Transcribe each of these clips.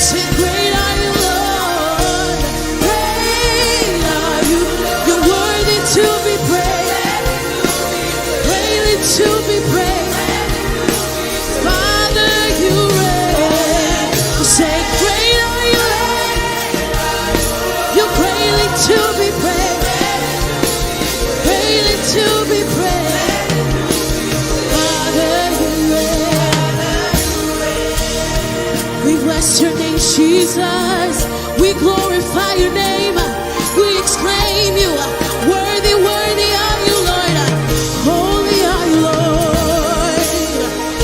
Say, great are you, Lord. Great are you. You're worthy to be praised. Greatly to be praised. Father, you reign. Say, great are you, Lord. You're greatly to be praised. Greatly to be praised. Father, you reign. We bless your name, Jesus. We glorify your name. We exclaim you. Worthy, worthy are you, Lord. Holy are you, Lord.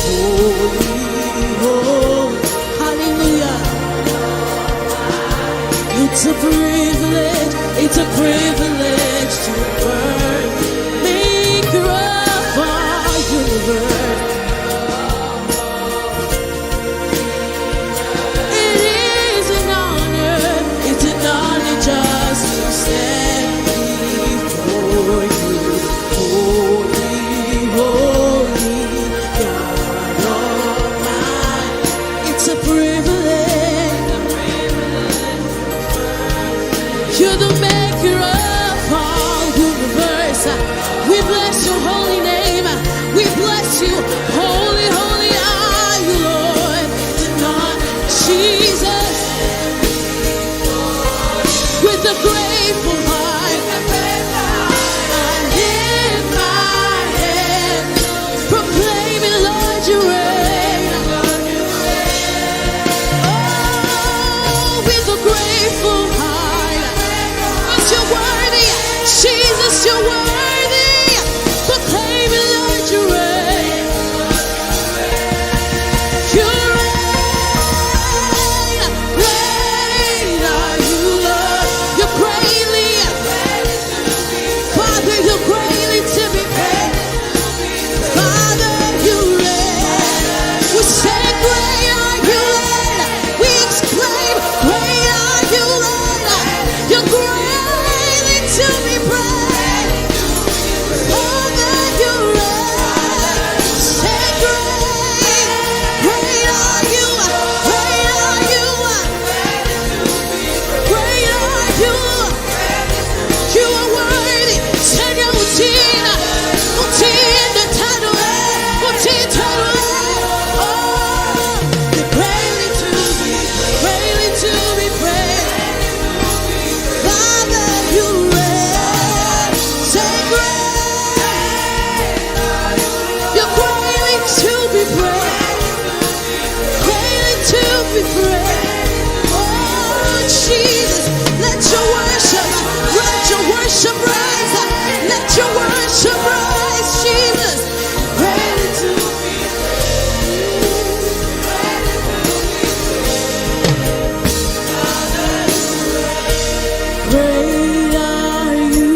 Holy, holy. Hallelujah. It's a privilege. It's a privilege to work. Maker of all universe. It is an honor. It's an honor just to stand before you. Holy, holy, God Almighty. It's a privilege. You're the maker of all universe. We bless your holy name. We bless you. Holy, holy are you, Lord. Not Jesus. With a grateful heart, I lift my hand, proclaiming, Lord, you reign. Oh, with a grateful heart, 'cause you're worthy. Jesus, you're worthy. Proclaiming, Lord, you reign. You reign. Great are you, Lord. You're greatly, Father, you're greatly to be praised. Father, you reign. We say, great are you, Lord. We exclaim, great are you, Lord. You're greatly to be praised. Father, you reign. Say, great, great are you, great are you, great are you. You are worthy. Seigneur, utina title, utina title. Oh, you're greatly to be praised. Father, you reign. Say, great. You're greatly to be praised. Greatly to be praised. Oh, Jesus, let your worship rise. Let your worship rise, Jesus. Greatly to be great are you,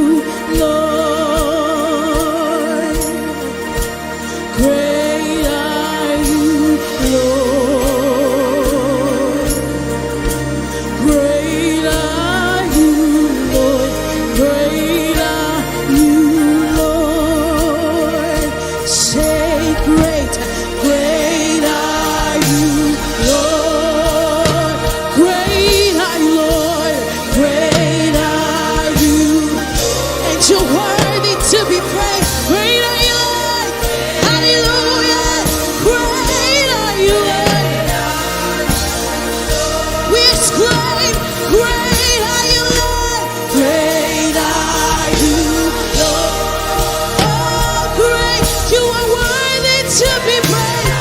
Lord. Great are you, Lord. Great are you, Lord. Great are you, Lord. Say, great, great are you, Lord. Great are you, Lord. Great are you. And you're worthy to be praised. Great are you, Lord. Hallelujah. Great are you, Lord. We exclaim, great are you, Lord. Great are you, Lord. Oh, great. You are worthy to be praised.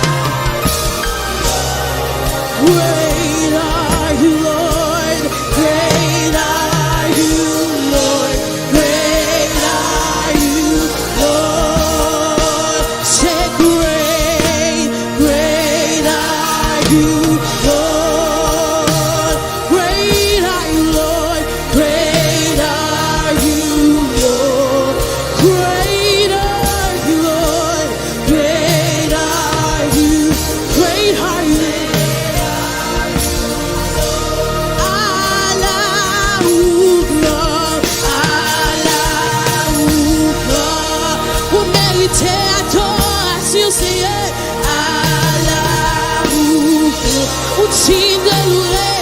Great are you, Lord. Great are you, Lord. Great are you, Lord. Say, great, great are you, Lord. Great are you, Lord. Great are you, Lord. Great are you, Lord. Great are you. Great are you. Vous méritez adoration, Seigneur. Ou signe de louer.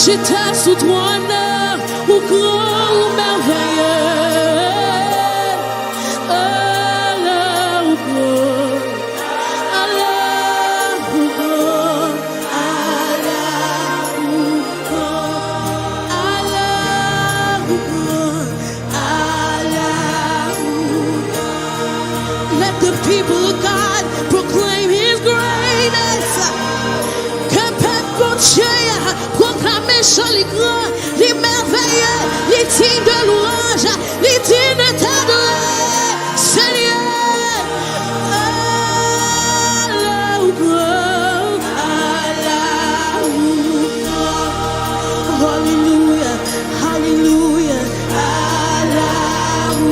J'étais sous ton honneur, au grand, au merveilleux. Allah, au grand, Allah, au grand, Allah, au grand, Allah, au grand, Allah, au grand. Let the people of God proclaim His greatness. Proclamer sur les grands, les merveilleux, les dignes de louange, les dignes de t'adorer, Seigneur. Allah ou grand, Allah ou grand. Hallelujah, hallelujah, Allah ou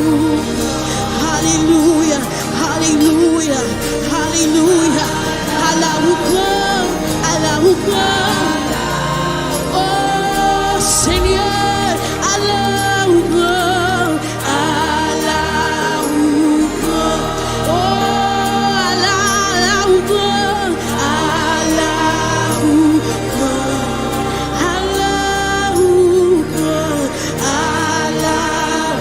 hallelujah, hallelujah, hallelujah, Allah ou grand, Allah ou grand. Seigneur, Allah ou grand, Allah ou grand, oh Allah ou grand, Allah ou grand, Allah ou grand, Allah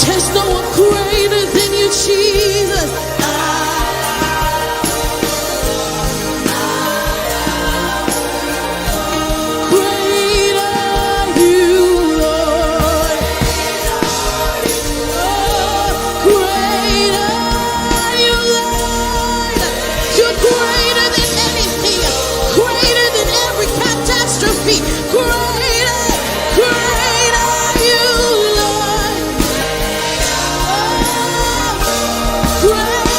There's no one greater than you, Jesus. Great are you, Lord. Oh, great are you, Lord. You're greater than anything, greater than every catastrophe. Greater, great are you, Lord. Oh, great.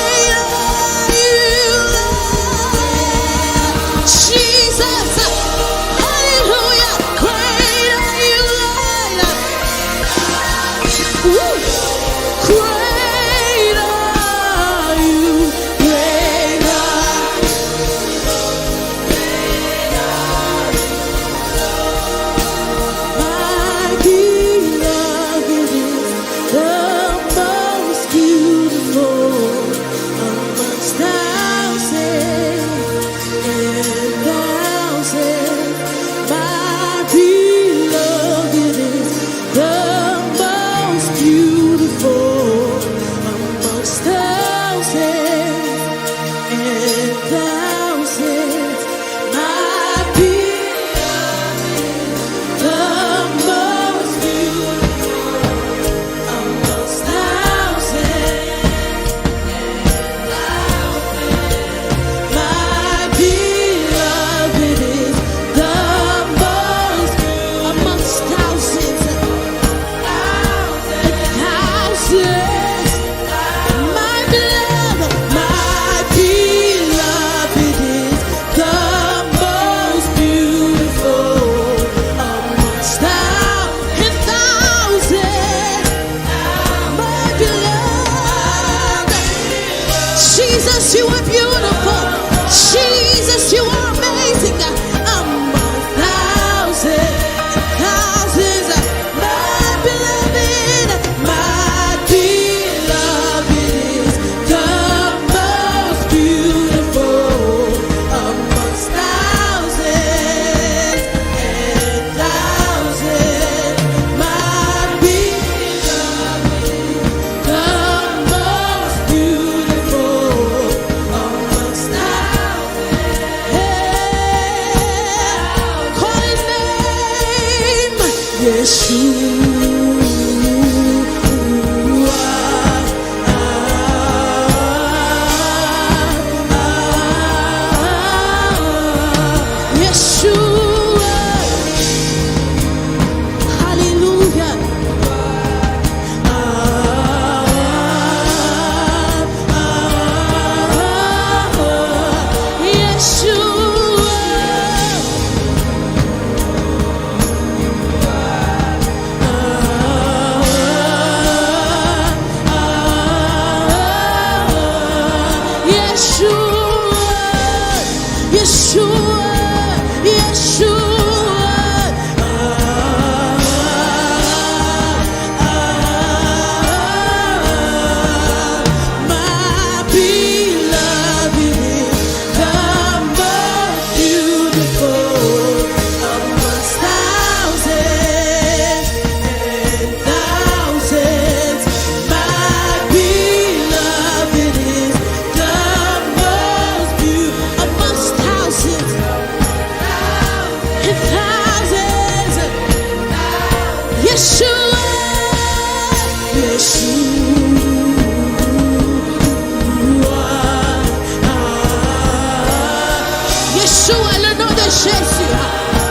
Yeshua, le nom de Jésus.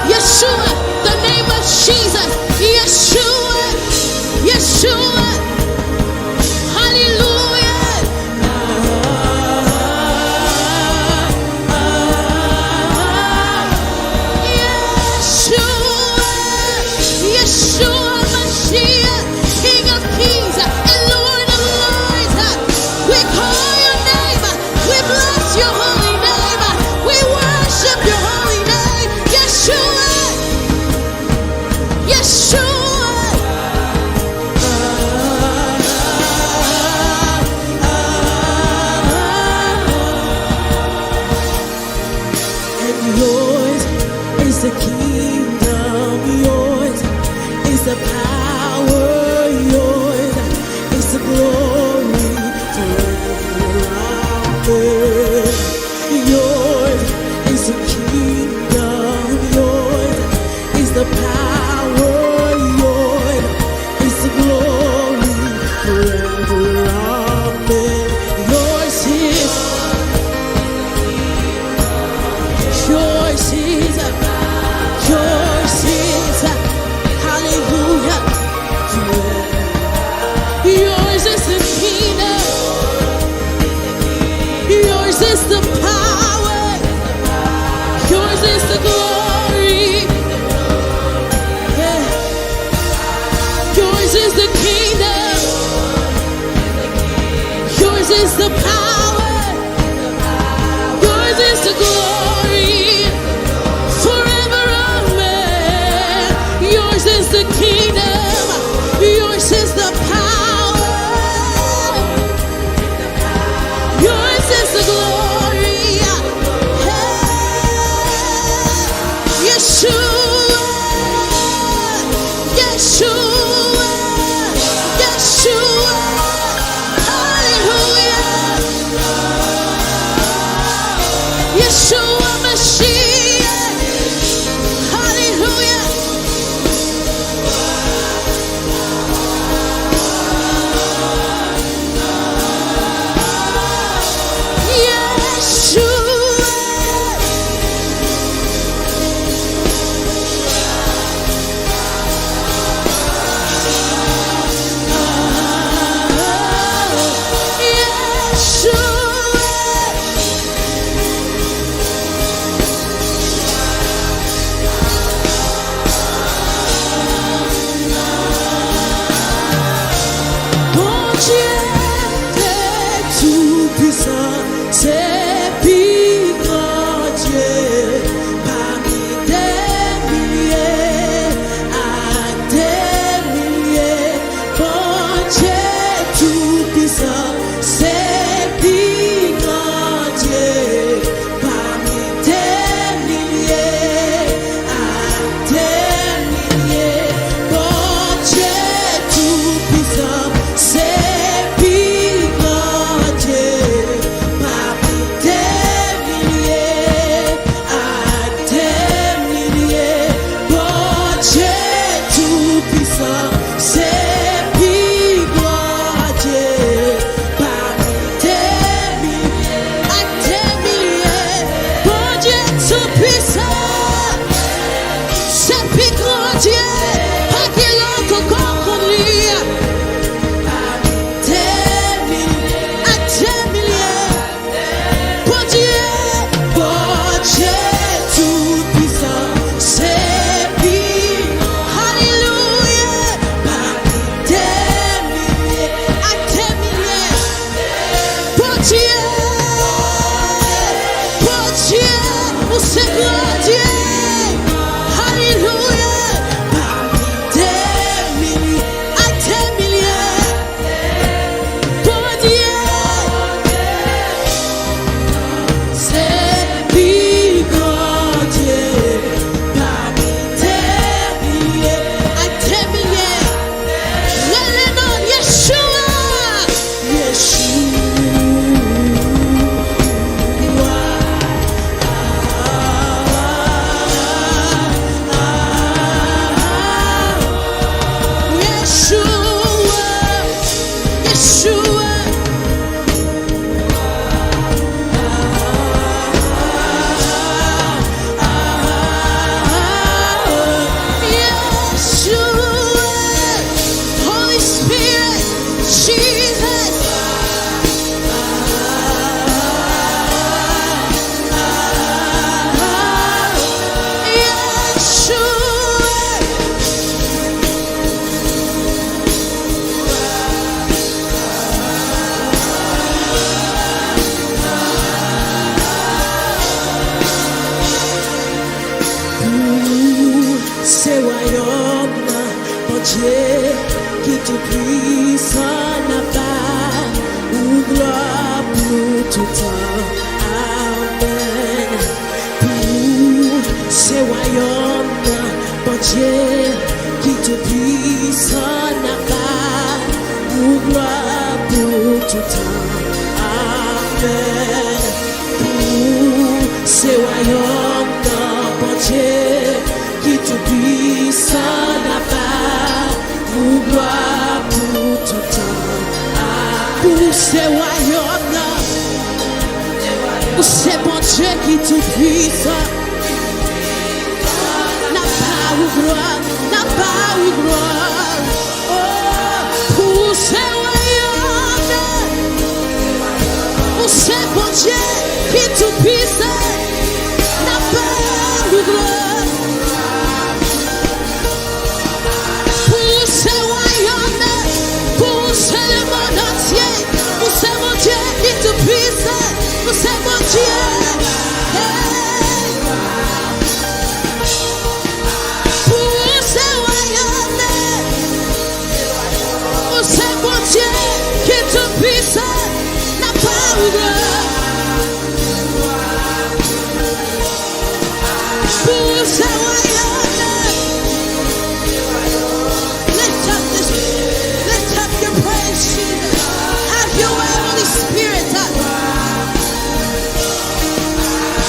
Yeshua, the name of Jesus. Yeshua, Yeshua. Hallelujah. Yeshua, Yeshua Mashiach, King of Kings and Lord of Lords. We call your name. We bless your holy name. We worship your holy name. Yeshua, Yeshua. And yours is the kingdom, yours is the power, yours is the glory forever. Yours is the kingdom, yours is the power, yours is the glory forever. Amen. Yours is, yours is, yours is, hallelujah. Yours is the kingdom, yours is the power, yours is the glory. Yeah. Yours is the kingdom, yours is the power, yours is the glory. Forever, amen. Yours is the kingdom, yours is the power, yours is the glory. Hey. Yeshua, Yeshua, Yeshua. Hallelujah. Yeshua Mashiach. Hallelujah. qui tout puissant n'a pas ou gloire pour tout temps. Amen. Pour ces royaumes, bon Dieu, qui tout puissant n'a pas ou gloire pour tout temps. Amen. Pour ces royaumes, bon Dieu, qui tout puissant n'a pas ou gloire pour tout temps. Pour ces royaumes, pour ces bon Dieu qui tout puissant n'a pas ou gloire, n'a pas ou gloire. Oh, pour ces royaumes, pour ces bon Dieu qui tout puissant n'a pas ou gloire. Pour ces royaumes, pour ces le monde entier, pour ces bon Dieu qui tout puissant, pour ces bon Dieu. Pour ces royaumes, pour ces bon Dieu qui tout puissant n'a pas ou gloire. Pour ces royaumes, lift up your praise, Jesus. Have your way, Holy Spirit.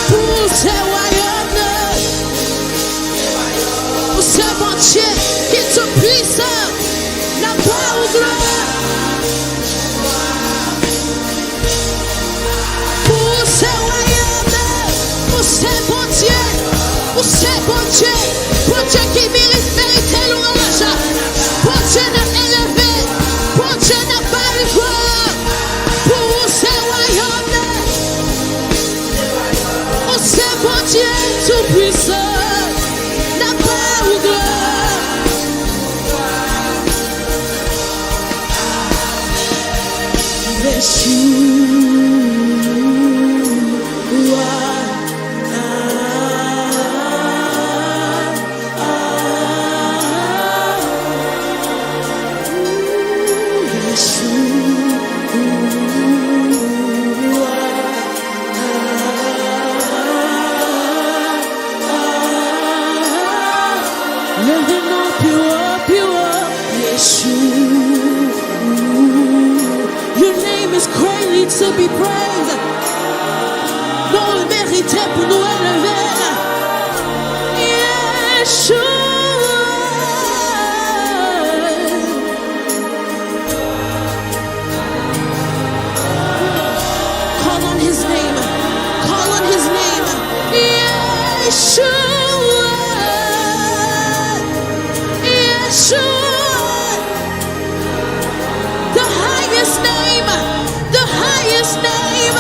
Pour ces royaumes, pour ces bon Dieu qui tout puissant n'a pas ou gloire. Pour ces royaumes, pour ces bon Dieu, pour ces bon Dieu qui mérite louange, bon Dieu n'a élevé, bon Dieu n'a pas eu gloire. Pour ces royaumes, pour ces bon Dieu tout puissant n'a pas eu gloire. Your name is greatly to be praised. Non, le mérite pour nous élever. Yeshua. Call on his name. Call on his name. Yeshua. Yeshua. The highest name. The highest name.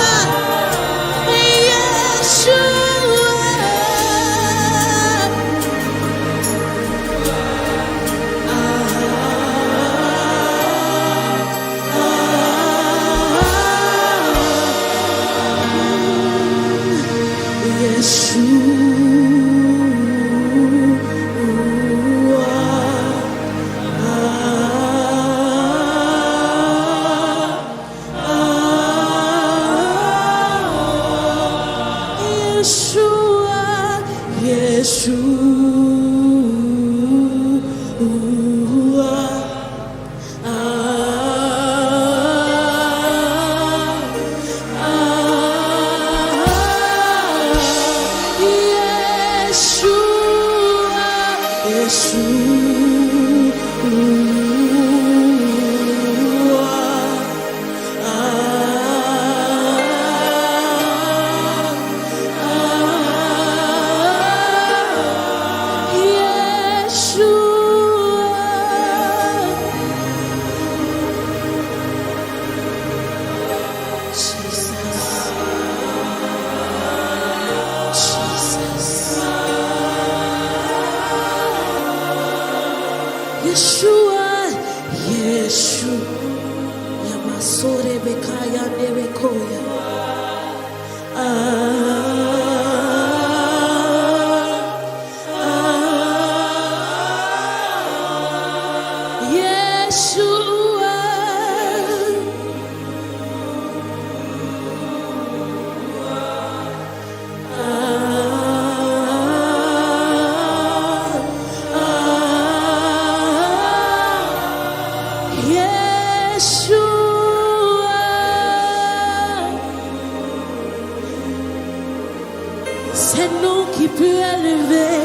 C'est nous qui peut élever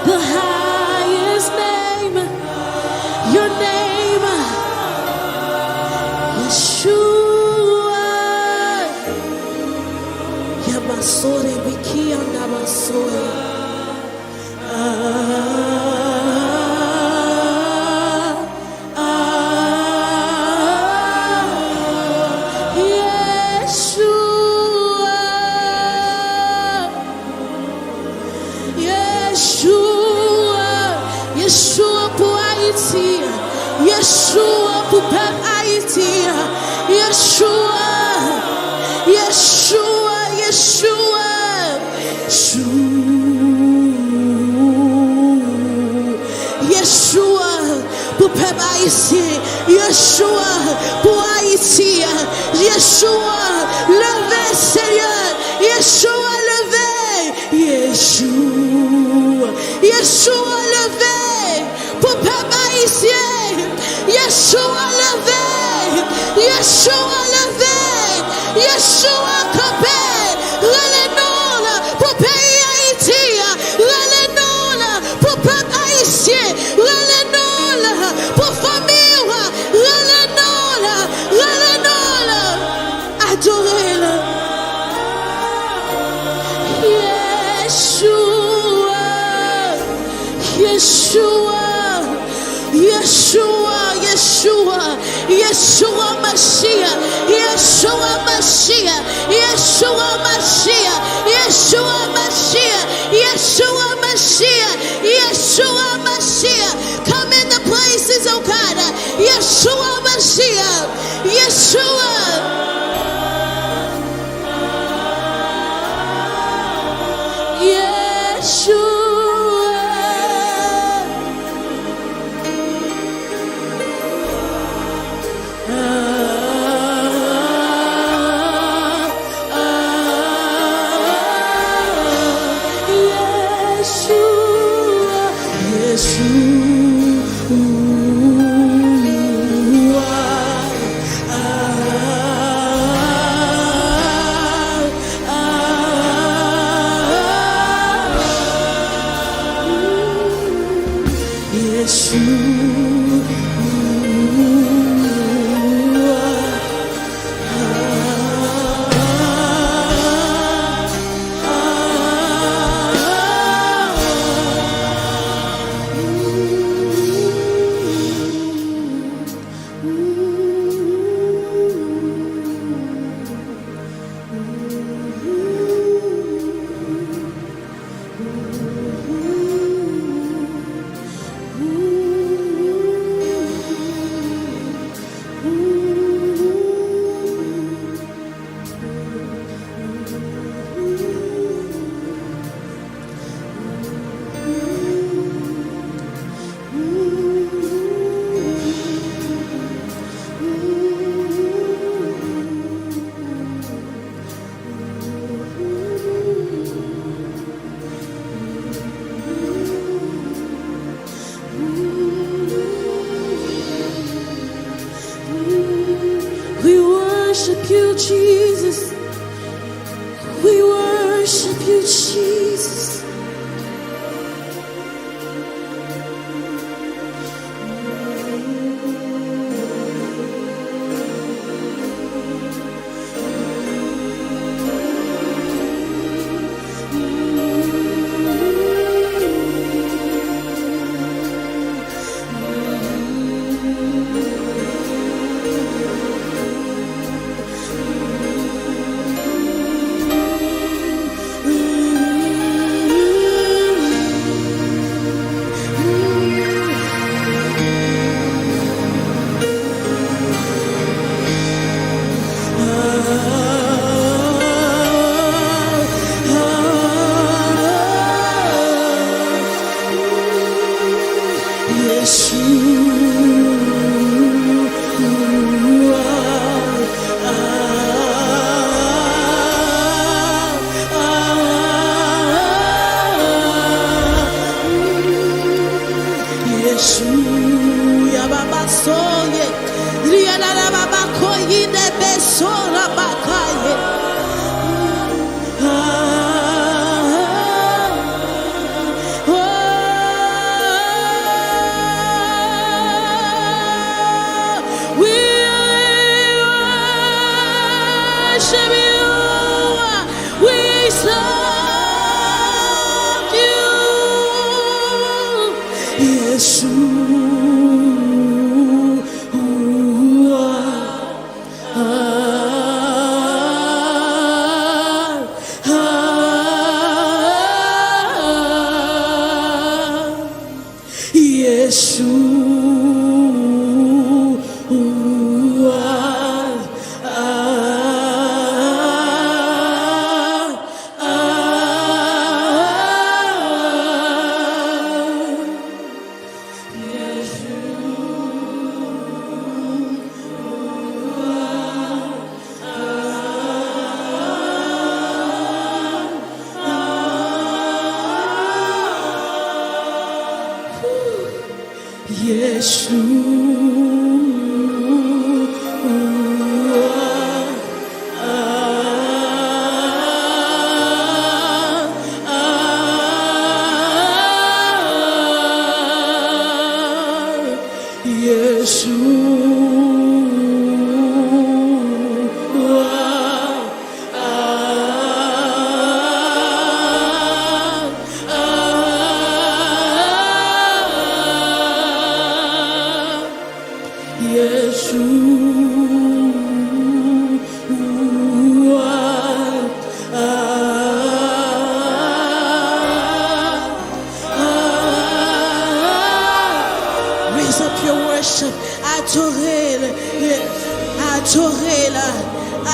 the highest name, your name, Yeshua. Yamasore wiki andamasore. Yeshua pour peuple Haïti. Yeshua, Yeshua, Yeshua, Yeshua pour peuple haïtien. Yeshua pour Haïti. Yeshua, levez Seigneur. Yeshua, levez. Yeshua, Yeshua, levez pour peuple haïtien. Yeshua levé, Yeshua levé, Yeshua campé, relève-nous pour pays Haïti, relève-nous pour peuple haïtien, relève-nous pour famille, relève-nous, adorez-le. Yeshua, Yeshua, Yeshua, Yeshua Mashiach, Yeshua Mashiach, Yeshua Mashiach, Yeshua Mashiach, Yeshua Mashiach, Yeshua Mashiach. Come in the places, oh God. Yeshua Mashiach, Yeshua. Yeshua.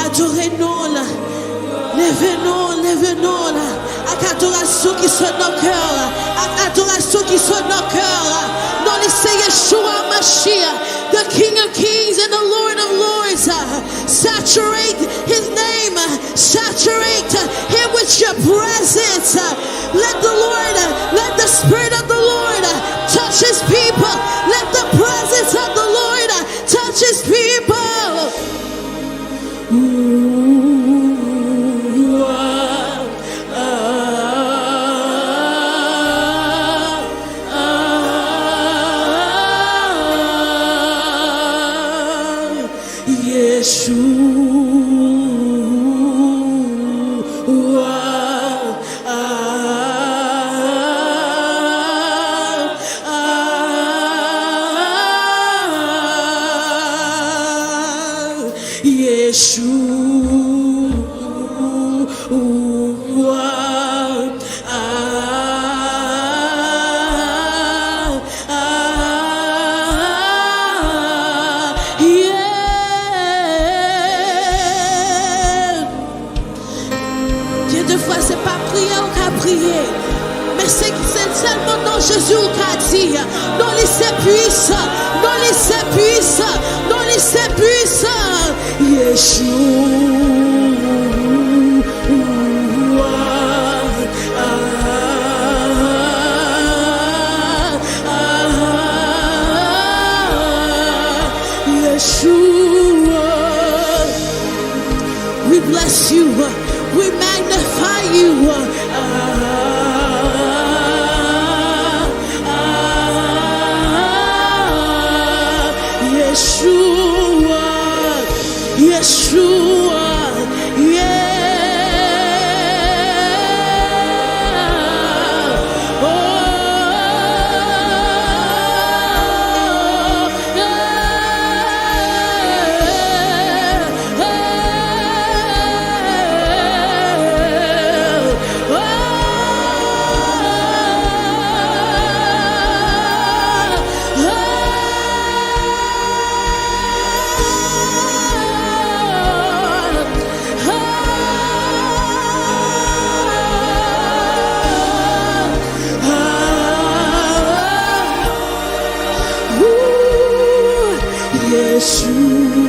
Adorez-nous là. Levez-nous là. Avec adoration qui soit dans nos cœurs. Avec adoration qui soit dans nos cœurs. Dans les Yeshua Mashiach, the King of Kings and the Lord of Lords. Saturate His name. Saturate Him with your presence. Let the Spirit of the Lord touch His people. Let the presence of the Lord touch His people. Jésus qu'a dit, non laissez puissant, non laissez puissant, non laissez puissant, Yeshua, we bless you, we magnify you. Yeshua,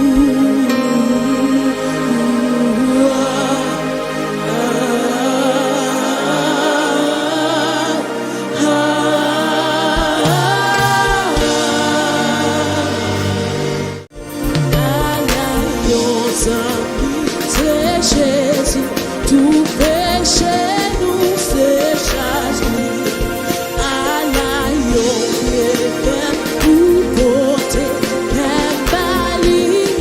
c'est Jésus, tout péché nous s'échappe. À la pour porter un bali.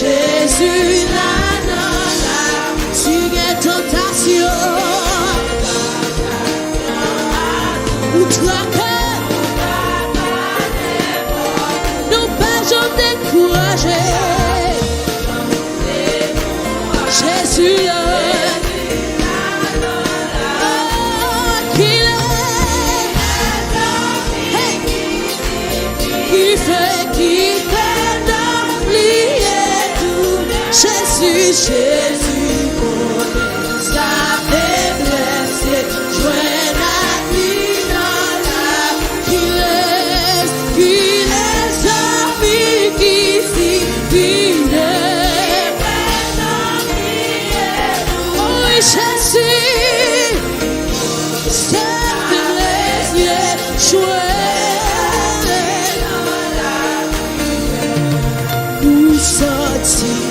Jésus, si il tentation, ou nous pas jamais décourager. Jésus, Jésus, connaît sa faiblesse, joint la vie dans la qu'il est ami qui s'y vient. Oh, Jésus, sa faiblesse, joint dans la vie. Nous sortis.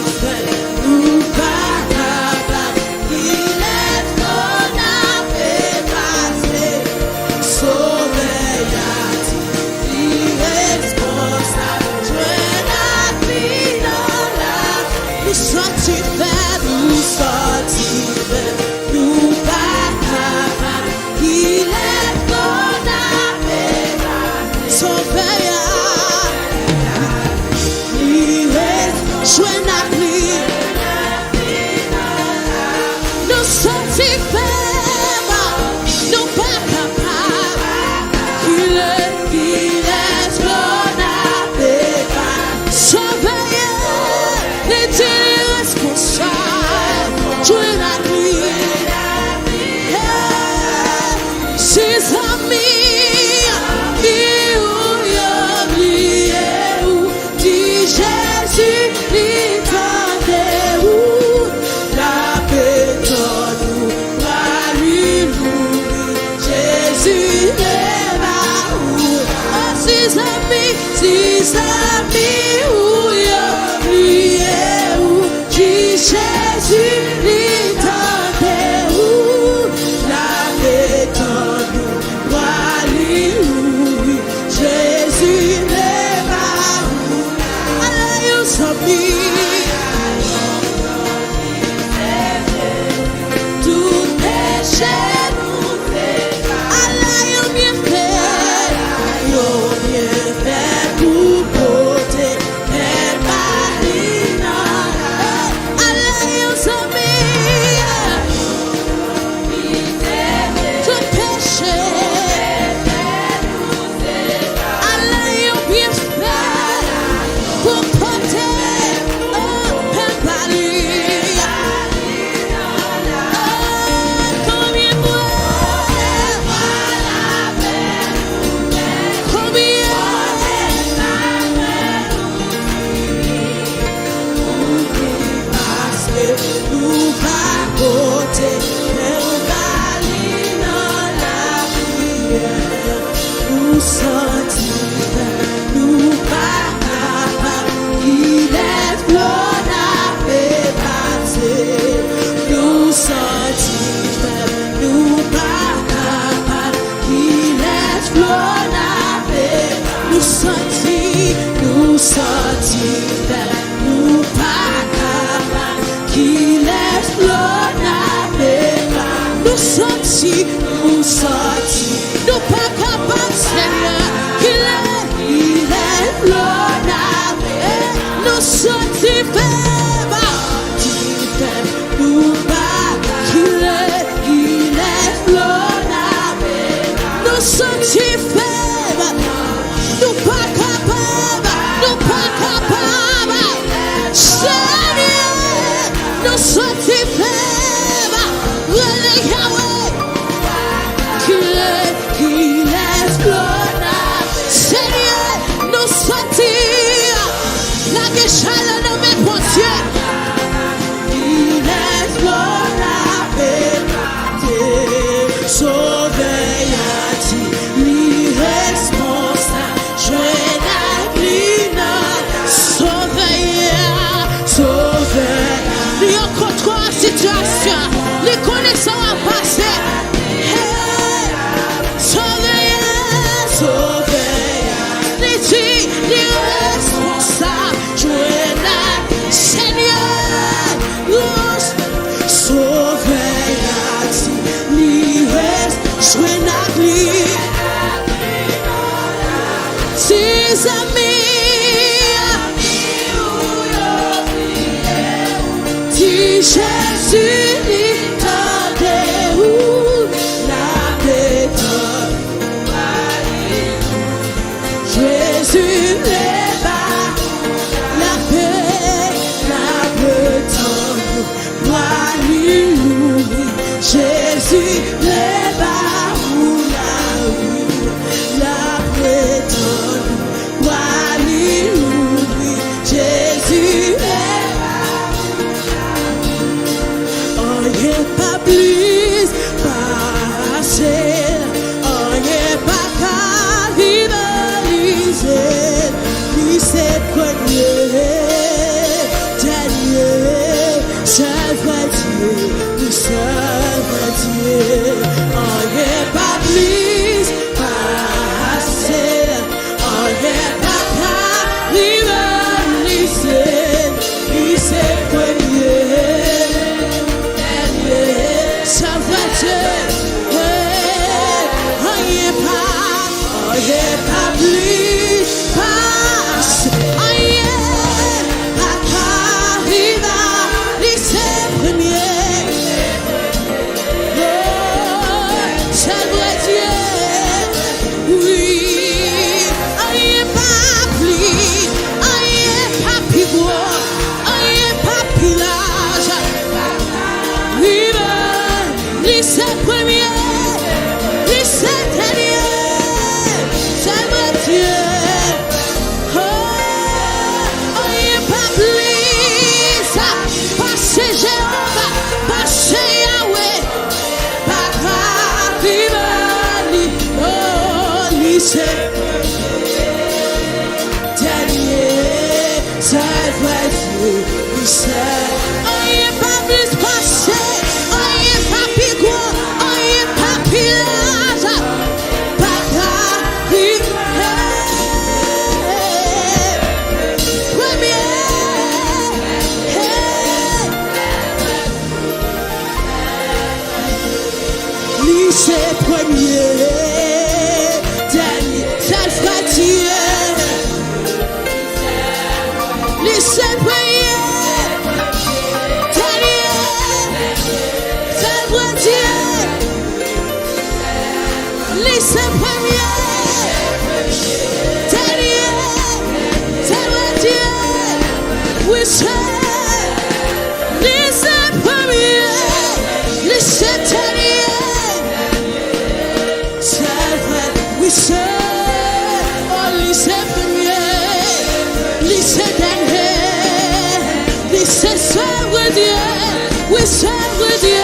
we serve Dieu,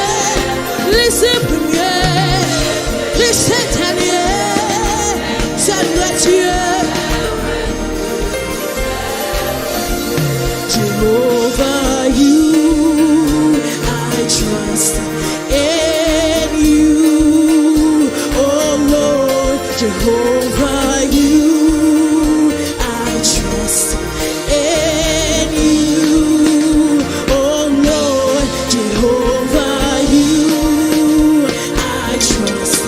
laissez prier, laissez tenir, serve Dieu. Jehovah, you, I trust in you, oh Lord, Jehovah, you, I trust in you, oh Lord, Jehovah, you, I trust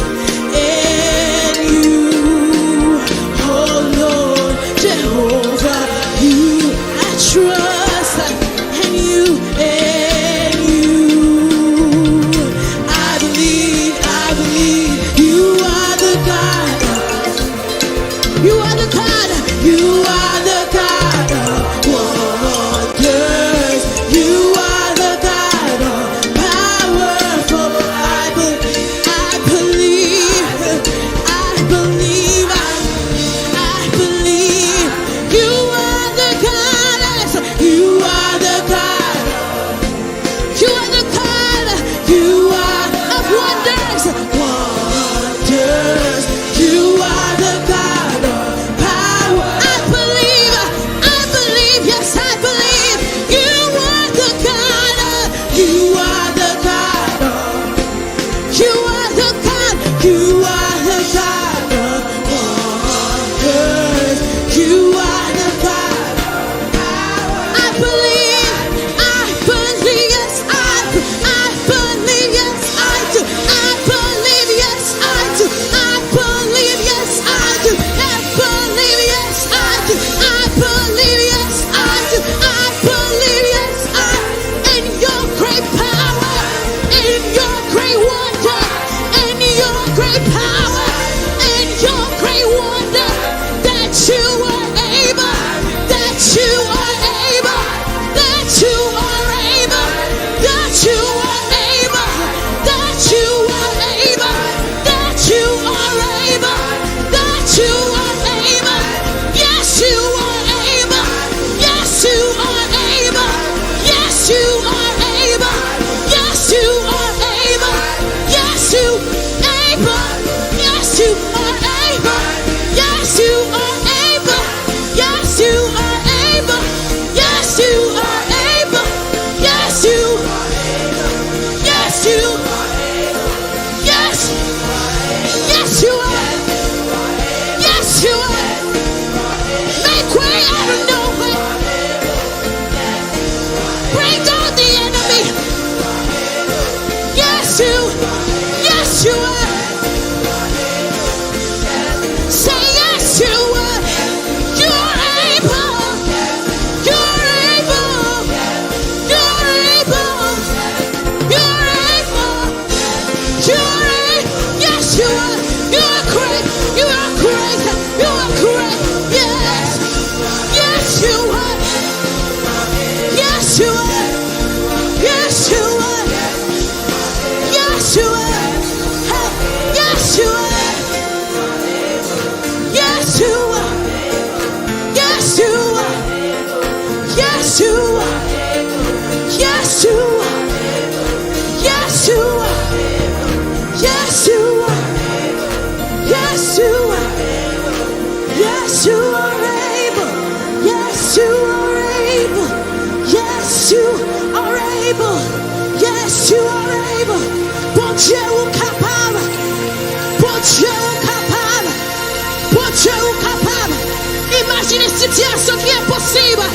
in you, oh Lord, Jehovah, you, I trust in you, I believe you are the God, you are the God, you are the God of wonders, you are the God of powerful. I believe you are the God, you are the God, you are the God, you are of wonders, you are the God of power. I believe, yes I believe, you are the God, you are the God, you are the God, you are the God of wonders, you are the God of power. I believe, yes I believe, yes I do, I believe, yes I do, I believe, yes I do, I believe, yes I do, I believe, yes I do, I believe, yes I do. In your great power, in your great wonder, in your great power, in your great wonder, that you are able, that you are able, that you are able, that you are able, that you are able, that you are able, that you are able, yes you are able, yes you are able, yes you are able, yes you are able, yes you able, yes you are able, yes you are able, yes you are able, yes you are able, yes you are able, yes you are able, yes, yes you are, yes you are, make way out of nowhere, bring down the enemy, yes you are, say yes you are, you're able, you're able, you're able, you're able, you're able, yes you are, you are great, you are great, you are great, yes, yes you are, yes you are, yes you are, yes you are, hey, yes you are, yes you are, yes you are, yes you are, yes you are, yes you are, yes you are, yes you are, yes you are able, yes you are able, yes you are able, yes you are able. Bon Dieu ou capable, bon Dieu ou capable, bon Dieu ou capable. Imaginez une situation qui est possible.